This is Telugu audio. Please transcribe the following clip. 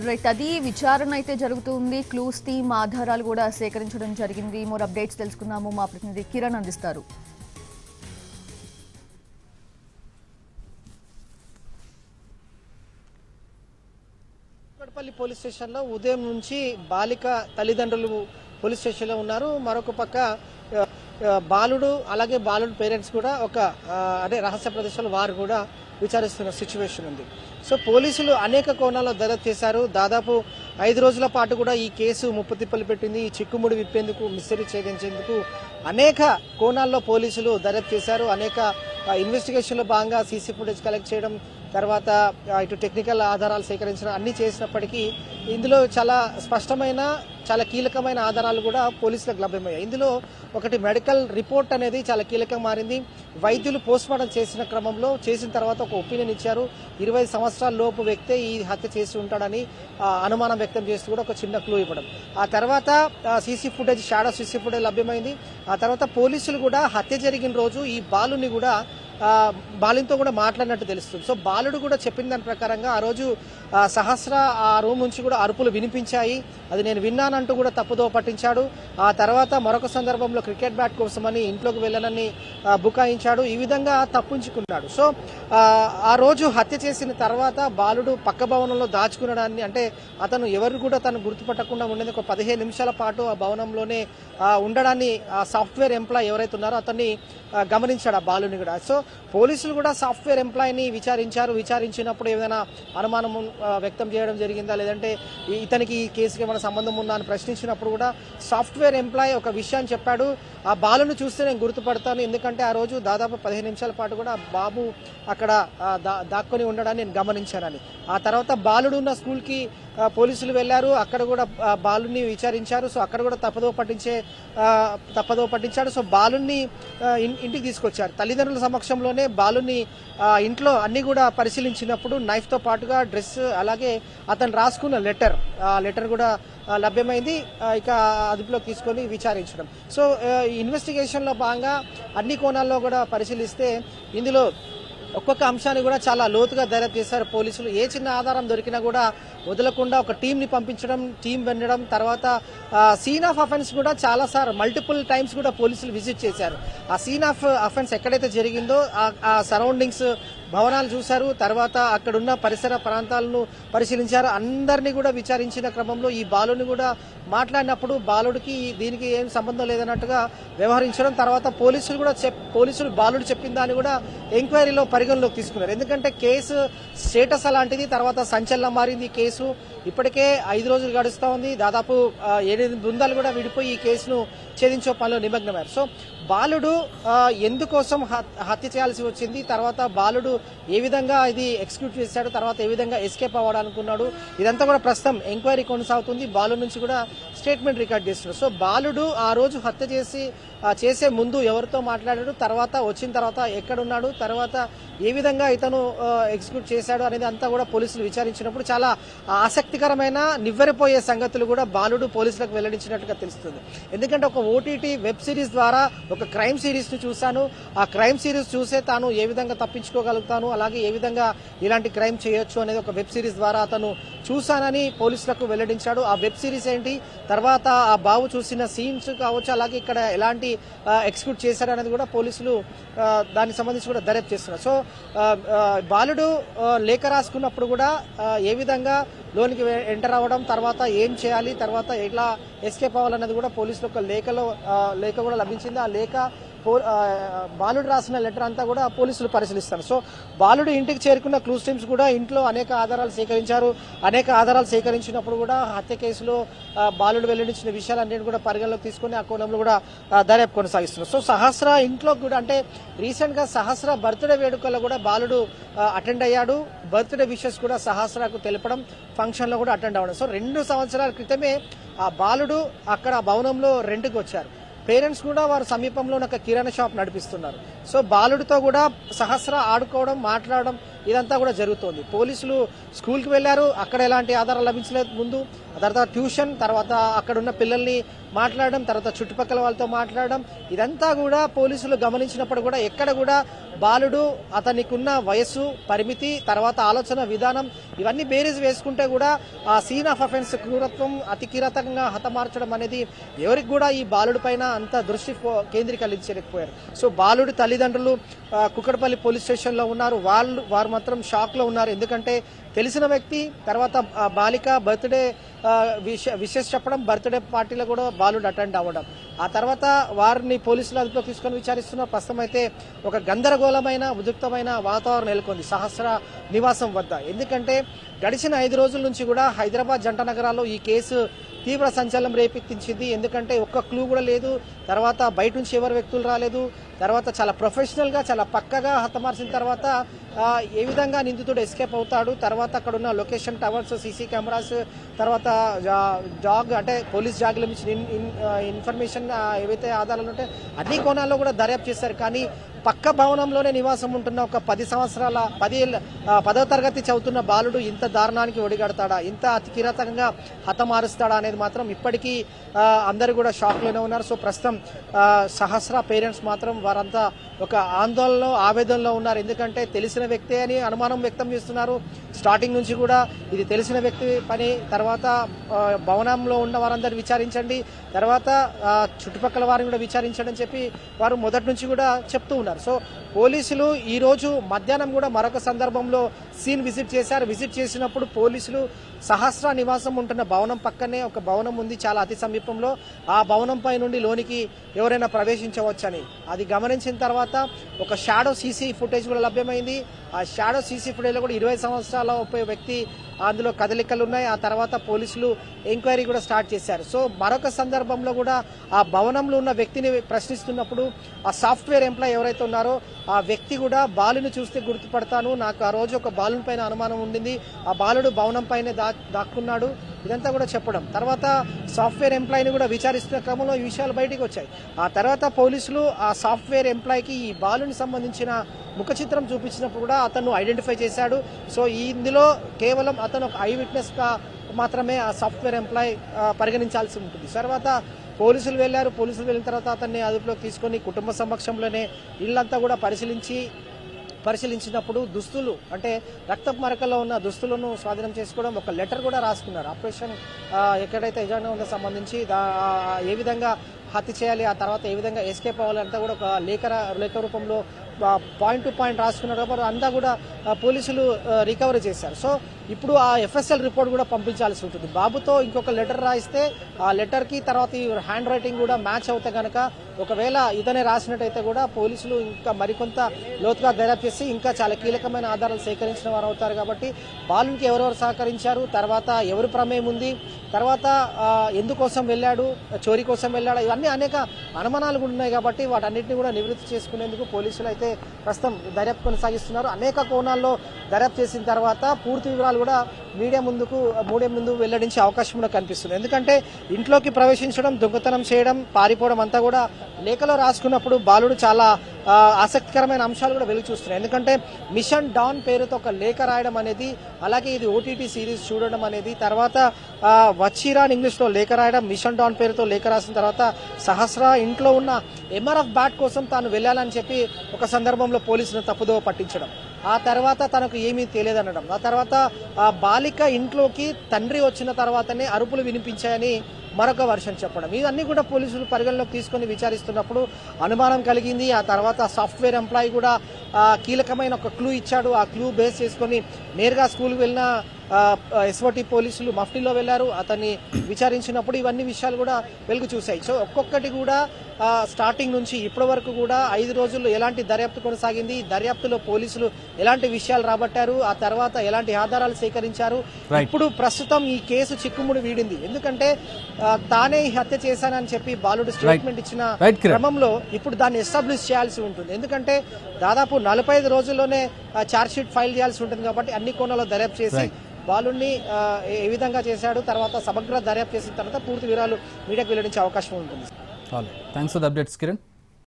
రైట్, అది విచారణ అయితే జరుగుతుంది. క్లూస్ టీమ్ ఆధారాలు కూడా సేకరించడం జరిగింది. మోర్ అప్డేట్స్ తెలుసుకున్నాము. మా ప్రతినిధి కిరణ్ అందిస్తారు. కూకట్పల్లి పోలీస్ స్టేషన్లో ఉదయం నుంచి బాలిక తల్లిదండ్రులు పోలీస్ స్టేషన్లో ఉన్నారు. మరొక పక్క బాలుడు అలాగే బాలుడు పేరెంట్స్ కూడా ఒక రహస్య ప్రదేశాలు వారు కూడా విచారిస్తున్న సిచ్యువేషన్ ఉంది. సో పోలీసులు అనేక కోణాల్లో దర్యాప్తు చేశారు. దాదాపు 5 రోజుల పాటు కూడా ఈ కేసు ముప్పుతిప్పలు పెట్టింది. ఈ చిక్కుముడి విప్పేందుకు, మిస్టరీ ఛేదించేందుకు అనేక కోణాల్లో పోలీసులు దర్యాప్తు చేశారు. అనేక ఇన్వెస్టిగేషన్లో భాగంగా సీసీ ఫుటేజ్ కలెక్ట్ చేయడం, తర్వాత ఇటు టెక్నికల్ ఆధారాలు సేకరించడం అన్ని చేసినప్పటికీ ఇందులో చాలా స్పష్టమైన, చాలా కీలకమైన ఆధారాలు కూడా పోలీసులకు లభ్యమయ్యాయి. ఇందులో ఒకటి మెడికల్ రిపోర్ట్ అనేది చాలా కీలకంగా మారింది. వైద్యులు పోస్ట్మార్టం చేసిన తర్వాత ఒక ఒపీనియన్ ఇచ్చారు. 20 సంవత్సరాల లోపు వ్యక్తే ఈ హత్య చేసి ఉంటాడని అనుమానం వ్యక్తం చేస్తూ కూడా ఒక చిన్న క్లూ ఇవ్వడం. ఆ తర్వాత CC footage, shadow CC footage లభ్యమైంది. ఆ తర్వాత పోలీసులు కూడా హత్య జరిగిన రోజు ఈ బాలుని కూడా బాలునితో కూడా మాట్లాడినట్టు తెలుస్తుంది. సో బాలుడు కూడా చెప్పిన దాని ప్రకారంగా ఆ రోజు సహస్ర ఆ రూమ్ నుంచి కూడా అరుపులు వినిపించాయి, అది నేను విన్నానంటూ కూడా తప్పుదో పట్టించాడు. ఆ తర్వాత మరొక సందర్భంలో క్రికెట్ బ్యాట్ కోసమని ఇంట్లోకి వెళ్ళనని బుకాయించాడు. ఈ విధంగా తప్పించుకున్నాడు. సో ఆ రోజు హత్య చేసిన తర్వాత బాలుడు పక్క భవనంలో దాచుకునడాన్ని, అంటే అతను ఎవరు కూడా తను గుర్తుపట్టకుండా ఉండేది ఒక 15 నిమిషాల పాటు ఆ భవనంలోనే ఉండడాన్ని సాఫ్ట్వేర్ ఎంప్లాయ్ ఎవరైతే ఉన్నారో అతన్ని గమనించాడు ఆ బాలుని కూడా. సో పోలీసులు కూడా సాఫ్ట్వేర్ ఎంప్లాయీని విచారించినప్పుడు ఏదైనా అనుమానం వ్యక్తం చేయడం జరిగిందా, లేదంటే ఇతనికి ఈ కేసుకి ఏమైనా సంబంధం ఉందా అని ప్రశ్నించినప్పుడు కూడా సాఫ్ట్వేర్ ఎంప్లాయీ ఒక విషయాన్ని చెప్పాడు. ఆ బాలును చూస్తే నేను గుర్తుపడతాను, ఎందుకంటే ఆ రోజు దాదాపు 15 నిమిషాల పాటు కూడా బాబు అక్కడ దాక్కొని ఉండడాన్ని నేను గమనించానని. ఆ తర్వాత బాలుడు ఉన్న స్కూల్కి పోలీసులు వెళ్లారు. అక్కడ కూడా బాలుని విచారించారు. సో అక్కడ కూడా తప్పదో పట్టించాడు. సో బాలుని ఇంటికి తీసుకొచ్చారు. తల్లిదండ్రుల సమక్షంలోనే బాలుని ఇంట్లో అన్ని కూడా పరిశీలించినప్పుడు నైఫ్ తో పాటుగా డ్రెస్, అలాగే అతను రాసుకున్న లెటర్ కూడా లభ్యమైంది. ఇక అదుపులోకి తీసుకొని విచారించడం. సో ఇన్వెస్టిగేషన్ లో భాగంగా అన్ని కోణాల్లో కూడా పరిశీలిస్తే ఇందులో ఒక్కొక్క అంశాన్ని కూడా చాలా లోతుగా దర్యాప్తు చేశారు పోలీసులు. ఏ చిన్న ఆధారం దొరికినా కూడా వదలకుండా ఒక టీంని పంపించడం, టీం వెళ్ళడం, తర్వాత సీన్ ఆఫ్ అఫెన్స్ కూడా చాలాసార్లు మల్టిపుల్ టైమ్స్ కూడా పోలీసులు విజిట్ చేశారు. ఆ సీన్ ఆఫ్ అఫెన్స్ ఎక్కడైతే జరిగిందో ఆ సరౌండింగ్స్ భవనాలు చూశారు. తర్వాత అక్కడున్న పరిసర ప్రాంతాలను పరిశీలించారు. అందరినీ కూడా విచారించిన క్రమంలో ఈ బాలుని కూడా మాట్లాడినప్పుడు బాలుడికి దీనికి ఏం సంబంధం లేదన్నట్టుగా వ్యవహరించడం, తర్వాత పోలీసులు బాలుడు చెప్పిన దాన్ని కూడా ఎంక్వైరీలో పరిగణలోకి తీసుకున్నారు. ఎందుకంటే కేసు స్టేటస్ అలాంటిది, తర్వాత సంచలనం మారింది కేసు. ఇప్పటికే 5 రోజులు గడుస్తూ ఉంది. దాదాపు 7 బృందాలు కూడా విడిపోయి ఈ కేసును ఛేదించే పనిలో నిమగ్నమయ్యారు. సో బాలుడు ఎందుకోసం హత్య చేయాల్సి వచ్చింది, తర్వాత బాలుడు ఏ విధంగా ఇది ఎగ్జిక్యూట్ చేశాడు, తర్వాత ఏ విధంగా ఎస్కేప్ అవ్వాలనుకున్నాడు, ఇదంతా కూడా ప్రస్తుతం ఎంక్వైరీ కొనసాగుతుంది. బాలుడు నుంచి కూడా స్టేట్మెంట్ రికార్డ్ చేస్తున్నాడు. సో బాలుడు ఆ రోజు హత్య చేసే ముందు ఎవరితో మాట్లాడాడు, తర్వాత వచ్చిన తర్వాత ఎక్కడున్నాడు, తర్వాత ఏ విధంగా ఇతను ఎగ్జిక్యూట్ చేశాడు అనేది అంతా కూడా పోలీసులు విచారించినప్పుడు చాలా ఆసక్తికరమైన, నివ్వెరపోయే సంగతులు కూడా బాలుడు పోలీసులకు వెల్లడించినట్టుగా తెలుస్తుంది. ఎందుకంటే ఒక ఓటీటీ వెబ్ సిరీస్ ద్వారా ఒక క్రైమ్ సిరీస్ ను చూశాను, ఆ క్రైమ్ సిరీస్ చూసే తాను ఏ విధంగా తప్పించుకోగలుగుతాను, అలాగే ఏ విధంగా ఇలాంటి క్రైమ్ చేయొచ్చు అనేది ఒక వెబ్ సిరీస్ ద్వారా అతను చూశానని పోలీసులకు వెల్లడించాడు. ఆ వెబ్ సిరీస్ ఏంటి, తర్వాత ఆ బాబు చూసిన సీన్స్ కావచ్చు, అలాగే ఇక్కడ ఎలాంటి ఎగ్జిక్యూట్ చేశాడు అనేది కూడా పోలీసులు దానికి సంబంధించి కూడా దర్యాప్తు చేస్తున్నారు. సో బాలుడు లేఖ రాసుకున్నప్పుడు కూడా ఏ విధంగా లోనికి ఎంటర్ అవ్వడం, తర్వాత ఏం చేయాలి, తర్వాత ఎట్లా ఎస్కేప్ అవ్వాలన్నది కూడా పోలీసులు ఒక లేఖ కూడా లభించింది. ఆ లేఖ బాలుడు రాసిన లెటర్ అంతా కూడా పోలీసులు పరిశీలిస్తారు. సో బాలుడు ఇంటికి చేరుకున్న క్లూస్ టీమ్స్ కూడా ఇంట్లో అనేక ఆధారాలు సేకరించారు. అనేక ఆధారాలు సేకరించినప్పుడు కూడా హత్య కేసులో బాలుడు వెల్లడించిన విషయాలన్నింటినీ కూడా పరిగణలోకి తీసుకుని ఆ కోణంలో కూడా దర్యాప్తు కొనసాగిస్తున్నారు. సో సహస్ర ఇంట్లో కూడా, అంటే రీసెంట్ గా సహస్ర బర్త్డే వేడుకల్లో కూడా బాలుడు అటెండ్ అయ్యాడు. బర్త్డే విషెస్ కూడా సహస్రకు తెలపడం, ఫంక్షన్ లో కూడా అటెండ్ అవ్వడం. సో 2 సంవత్సరాల క్రితమే ఆ బాలుడు అక్కడ భవనంలో రెంట్కి వచ్చారు. పేరెంట్స్ కూడా వారు సమీపంలో ఒక కిరాణా షాప్ నడిపిస్తున్నారు. సో బాలుడితో కూడా సహస్ర ఆడుకోవడం, మాట్లాడడం ఇదంతా కూడా జరుగుతోంది. పోలీసులు స్కూల్కి వెళ్ళారు, అక్కడ ఎలాంటి ఆధారాలు లభించలేదు ముందు. తర్వాత ట్యూషన్, తర్వాత అక్కడ ఉన్న పిల్లల్ని మాట్లాడడం, తర్వాత చుట్టుపక్కల వాళ్ళతో మాట్లాడడం, ఇదంతా కూడా పోలీసులు గమనించినప్పుడు కూడా ఎక్కడ కూడా బాలుడు, అతనికి ఉన్న వయస్సు పరిమితి, తర్వాత ఆలోచన విధానం ఇవన్నీ బేరీజ్ వేసుకుంటే కూడా ఆ సీన్ ఆఫ్ అఫెన్స్ క్రూరత్వం అతి కిరాతకంగా హతమార్చడం అనేది ఎవరికి కూడా ఈ బాలుడి పైన అంత దృష్టి కేంద్రీకరించలేకపోయారు. సో బాలుడి తల్లిదండ్రులు కుక్కడపల్లి పోలీస్ స్టేషన్లో ఉన్నారు. వారు మాత్రం షాక్లో ఉన్నారు. ఎందుకంటే తెలిసిన వ్యక్తి, తర్వాత బాలిక బర్త్డే విషెస్ చెప్పడం, బర్త్డే పార్టీలో కూడా బాలుడు అటెండ్ అవ్వడం, ఆ తర్వాత వారిని పోలీసులు అదుపులో తీసుకొని విచారిస్తున్నారు. ప్రస్తుతం అయితే ఒక గందరగోళమైన ఉద్రిక్తమైన వాతావరణం నెలకొంది సహస్ర నివాసం వద్ద. ఎందుకంటే గడిచిన 5 రోజుల నుంచి కూడా హైదరాబాద్ జంట నగరాల్లో ఈ కేసు తీవ్ర సంచలనం రేపెత్తించింది. ఎందుకంటే ఒక్క క్లూ కూడా లేదు, తర్వాత బయట నుంచి ఎవరు వ్యక్తులు రాలేదు, తర్వాత చాలా ప్రొఫెషనల్గా చాలా పక్కగా హతమార్చిన తర్వాత ఏ విధంగా నిందితుడు ఎస్కేప్ అవుతాడు, తర్వాత అక్కడ ఉన్న లొకేషన్ టవర్స్, సీసీ కెమెరాస్, తర్వాత జాగ్ అంటే పోలీస్ జాగ్ల నుంచి ఇన్ఫర్మేషన్ ఏవైతే ఆధారాలు ఉంటాయో అన్ని కోణాల్లో కూడా దర్యాప్తు చేశారు. కానీ పక్క భవనంలోనే నివాసం ఉంటున్న ఒక 10వ తరగతి చదువుతున్న బాలుడు ఇంత దారుణానికి ఒడిగడతాడా, ఇంత అతి కిరాతకంగా హతమారుస్తాడా అనేది మాత్రం ఇప్పటికీ అందరూ కూడా షాక్లోనే ఉన్నారు. సో ప్రస్తుతం సహస్ర పేరెంట్స్ మాత్రం వారంతా ఒక ఆందోళనలో ఆవేదనలో ఉన్నారు. ఎందుకంటే తెలిసిన వ్యక్తే అని అనుమానం వ్యక్తం చేస్తున్నారు. స్టార్టింగ్ నుంచి కూడా ఇది తెలిసిన వ్యక్తి పని, తర్వాత భవనంలో ఉన్న వారందరూ విచారించండి, తర్వాత చుట్టుపక్కల వారిని కూడా విచారించండి అని చెప్పి వారు మొదటి నుంచి కూడా చెప్తూ ఉన్నారు. సో పోలీసులు ఈ రోజు మధ్యాహ్నం కూడా మరొక సందర్భంలో సీన్ విజిట్ చేశారు. విజిట్ చేసినప్పుడు పోలీసులు సహస్ర నివాసం ఉంటున్న భవనం పక్కనే ఒక భవనం ఉంది చాలా అతి సమీపంలో, ఆ భవనంపై నుండి లోనికి ఎవరైనా ప్రవేశించవచ్చని అది గమనించిన తర్వాత ఒక షాడో సీసీ ఫుటేజ్ కూడా లభ్యమైంది. ఆ షాడో సీసీ ఫుటేజ్లో కూడా 20 సంవత్సరాల వ్యక్తి అందులో కదలికలు ఉన్నాయి. ఆ తర్వాత పోలీసులు ఎంక్వైరీ కూడా స్టార్ట్ చేశారు. సో మరొక సందర్భంలో కూడా ఆ భవనంలో ఉన్న వ్యక్తిని ప్రశ్నిస్తున్నప్పుడు ఆ సాఫ్ట్వేర్ ఎంప్లాయ్ ఎవరైతే ఉన్నారో ఆ వ్యక్తి కూడా బాలుని చూస్తే గుర్తుపడతాను, నాకు ఆ రోజు ఒక బాలుని పైన అనుమానం ఉండింది, ఆ బాలుడు భవనం పైన దాక్కున్నాడు, ఇదంతా కూడా చెప్పడం. తర్వాత సాఫ్ట్వేర్ ఎంప్లాయీని కూడా విచారిస్తున్న క్రమంలో ఈ విషయాలు బయటికి వచ్చాయి. ఆ తర్వాత పోలీసులు ఆ సాఫ్ట్వేర్ ఎంప్లాయీకి ఈ బాలుని సంబంధించిన ముఖ చిత్రం చూపించినప్పుడు కూడా అతను ఐడెంటిఫై చేశాడు. సో ఇందులో కేవలం అతను ఒక ఐ విట్నెస్గా మాత్రమే ఆ సాఫ్ట్వేర్ ఎంప్లాయీ పరిగణించాల్సి ఉంటుంది. తర్వాత పోలీసులు వెళ్ళారు. పోలీసులు వెళ్ళిన తర్వాత అతన్ని అదుపులోకి తీసుకొని కుటుంబ సమక్షంలోనే ఇల్లంతా కూడా పరిశీలించినప్పుడు దుస్తులు అంటే రక్తపు మరకల్లో ఉన్న దుస్తులను స్వాధీనం చేసుకోవడం, ఒక లెటర్ కూడా రాసుకున్నారు. ఆపరేషన్ ఎక్కడైతే ఎజెండా ఉందో సంబంధించి ఏ విధంగా హత్య చేయాలి, ఆ తర్వాత ఏ విధంగా ఎస్కేప్ అవ్వాలి అంతా కూడా ఒక లేఖ రూపంలో పాయింట్ టు పాయింట్ రాసుకున్నారు. అంతా కూడా పోలీసులు రికవరీ చేశారు. సో ఇప్పుడు ఆ ఎఫ్ఎస్ఎల్ రిపోర్ట్ కూడా పంపించాల్సి ఉంటుంది. బాబుతో ఇంకొక లెటర్ రాయిస్తే ఆ లెటర్కి తర్వాత ఈ హ్యాండ్ రైటింగ్ కూడా మ్యాచ్ అవుతే కనుక ఒకవేళ ఇతనే రాసినట్టయితే కూడా పోలీసులు ఇంకా మరికొంత లోతుగా దర్యాప్తు చేసి ఇంకా చాలా కీలకమైన ఆధారాలు సేకరించిన వారు అవుతారు. కాబట్టి బాలునికి ఎవరెవరు సహకరించారు, తర్వాత ఎవరు ప్రమేయం ఉంది, తర్వాత ఎందుకోసం వెళ్ళాడు, చోరీ కోసం వెళ్ళాడు, ఇవన్నీ అనేక అనుమానాలు కూడా ఉన్నాయి. కాబట్టి వాటన్నిటిని కూడా నివృత్తి చేసుకునేందుకు పోలీసులు అయితే ప్రస్తుతం దర్యాప్తు కొనసాగిస్తున్నారు. అనేక కోణాల్లో దర్యాప్తు చేసిన తర్వాత పూర్తి వివరాలు కూడా మీడియా ముందు వెల్లడించే అవకాశం కూడా కనిపిస్తుంది. ఎందుకంటే ఇంట్లోకి ప్రవేశించడం, దొంగతనం చేయడం, పారిపోవడం అంతా కూడా లేఖలో రాసుకున్నప్పుడు బాలుడు చాలా ఆసక్తికరమైన అంశాలు కూడా వెలుగు చూస్తున్నాయి. ఎందుకంటే మిషన్ డాన్ పేరుతో ఒక లేఖ రాయడం అనేది, అలాగే ఇది ఓటీటీ సిరీస్ చూడడం అనేది, తర్వాత వచ్చిరా ఇంగ్లీష్లో లేఖ రాయడం, మిషన్ డాన్ పేరుతో లేఖ రాసిన తర్వాత సహస్ర ఇంట్లో ఉన్న ఎంఆర్ఎఫ్ బ్యాట్ కోసం తాను వెళ్ళాలని చెప్పి ఒక సందర్భంలో పోలీసులను తప్పుదోవ పట్టించడం, ఆ తర్వాత తనకు ఏమీ తెలియదనడం, ఆ తర్వాత బాలిక ఇంట్లోకి తండ్రి వచ్చిన తర్వాతనే అరుపులు వినిపించాయని మరొక వర్షన్ చెప్పడం, ఇవన్నీ కూడా పోలీసులు పరిగణలోకి తీసుకొని విచారిస్తున్నప్పుడు అనుమానం కలిగింది. ఆ తర్వాత సాఫ్ట్వేర్ ఎంప్లాయీ కూడా కీలకమైన ఒక క్లూ ఇచ్చాడు. ఆ క్లూ బేస్ చేసుకొని నేరుగా స్కూల్కి వెళ్ళిన ఎస్ఓటీ పోలీసులు మఫ్టీలో వెళ్లారు. అతన్ని విచారించినప్పుడు ఇవన్నీ విషయాలు కూడా వెలుగు చూశాయి. సో ఒక్కొక్కటి కూడా స్టార్టింగ్ నుంచి ఇప్పటి వరకు కూడా 5 రోజుల్లో ఎలాంటి దర్యాప్తు కొనసాగింది, దర్యాప్తులో పోలీసులు ఎలాంటి విషయాలు రాబట్టారు, ఆ తర్వాత ఎలాంటి ఆధారాలు సేకరించారు, ఇప్పుడు ప్రస్తుతం ఈ కేసు చిక్కుముడి వీడింది. ఎందుకంటే తానే హత్య చేశానని చెప్పి బాలుడు స్టేట్మెంట్ ఇచ్చిన క్రమంలో ఇప్పుడు దాన్ని ఎస్టాబ్లిష్ చేయాల్సి ఉంటుంది. ఎందుకంటే దాదాపు 45 రోజుల్లోనే ఛార్జ్ షీట్ ఫైల్ చేయాల్సి ఉంటుంది. కాబట్టి అన్ని కోణాల్లో దర్యాప్తు చేసి బాలుడిని ఏ విధంగా చేశాడు, తర్వాత సమగ్ర దర్యాప్తు చేసిన తర్వాత పూర్తి వివరాలు మీడియాకు వెల్లడించే అవకాశం ఉంటుంది. Thanks for the updates Kiran.